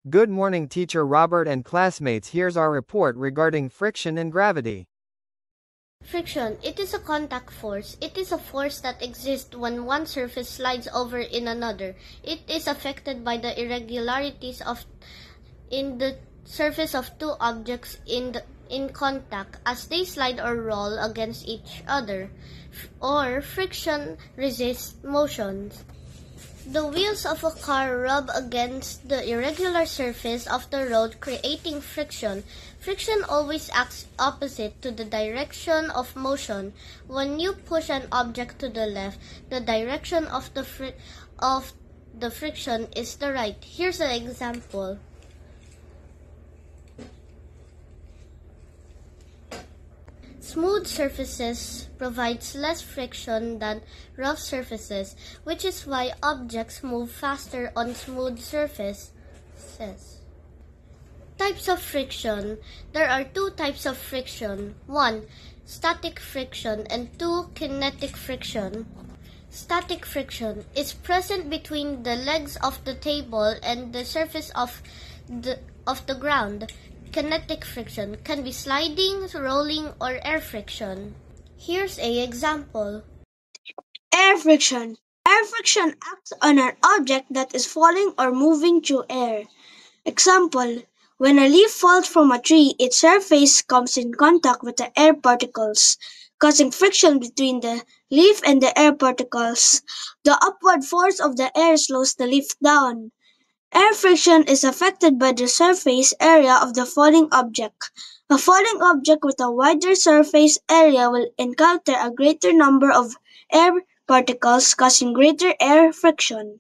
Good morning, Teacher Robert and classmates. Here's our report regarding friction and gravity. Friction. It is a contact force. It is a force that exists when one surface slides over in another. It is affected by the irregularities in the surface of two objects in contact as they slide or roll against each other. Or friction resists motion. The wheels of a car rub against the irregular surface of the road, creating friction. Friction always acts opposite to the direction of motion. When you push an object to the left, the direction of the friction is the right. Here's an example. Smooth surfaces provides less friction than rough surfaces, which is why objects move faster on smooth surfaces. Types of friction. There are two types of friction. 1. Static friction and 2. Kinetic friction. Static friction is present between the legs of the table and the surface of the ground. Kinetic friction can be sliding, rolling, or air friction. Here's an example. Air friction. Air friction acts on an object that is falling or moving through air. Example, when a leaf falls from a tree, its surface comes in contact with the air particles, causing friction between the leaf and the air particles. The upward force of the air slows the leaf down. Air friction is affected by the surface area of the falling object. A falling object with a wider surface area will encounter a greater number of air particles, causing greater air friction.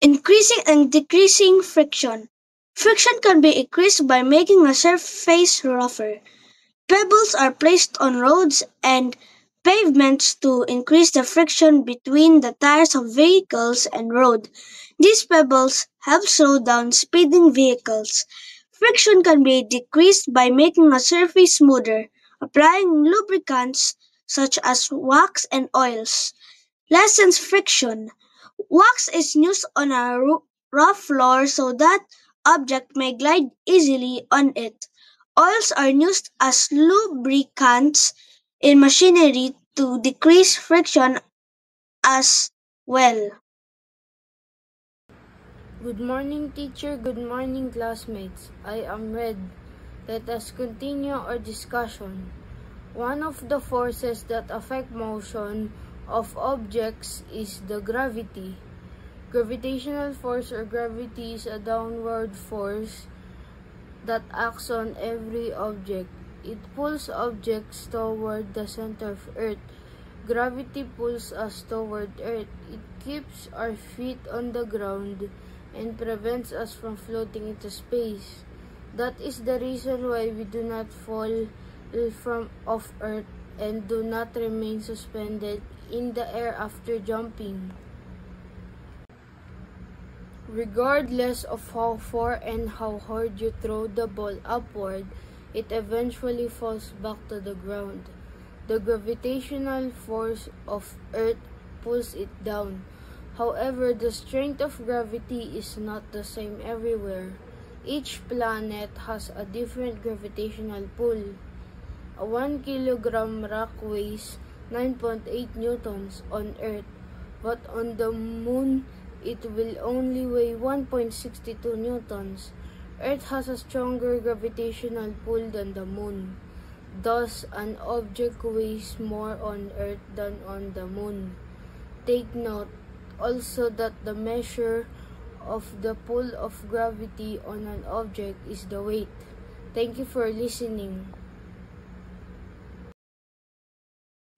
Increasing and decreasing friction. Friction can be increased by making a surface rougher. Pebbles are placed on roads and pavements to increase the friction between the tires of vehicles and road. These pebbles help slow down speeding vehicles. Friction can be decreased by making a surface smoother, applying lubricants such as wax and oils. Lessens friction. Wax is used on a rough floor so that object may glide easily on it. Oils are used as lubricants in machinery to decrease friction as well. Good morning, teacher. Good morning, classmates. I am Red. Let us continue our discussion. One of the forces that affect motion of objects is the gravity. Gravitational force or gravity is a downward force that acts on every object. It pulls objects toward the center of Earth. Gravity pulls us toward Earth. It keeps our feet on the ground and prevents us from floating into space. That is the reason why we do not fall from off Earth and do not remain suspended in the air after jumping. Regardless of how far and how hard you throw the ball upward, it eventually falls back to the ground. The gravitational force of Earth pulls it down. However, the strength of gravity is not the same everywhere. Each planet has a different gravitational pull. A 1 kilogram rock weighs 9.8 newtons on Earth, but on the Moon, it will only weigh 1.62 newtons. Earth has a stronger gravitational pull than the Moon. Thus, an object weighs more on Earth than on the Moon. Take note also that the measure of the pull of gravity on an object is the weight. Thank you for listening.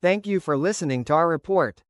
Thank you for listening to our report.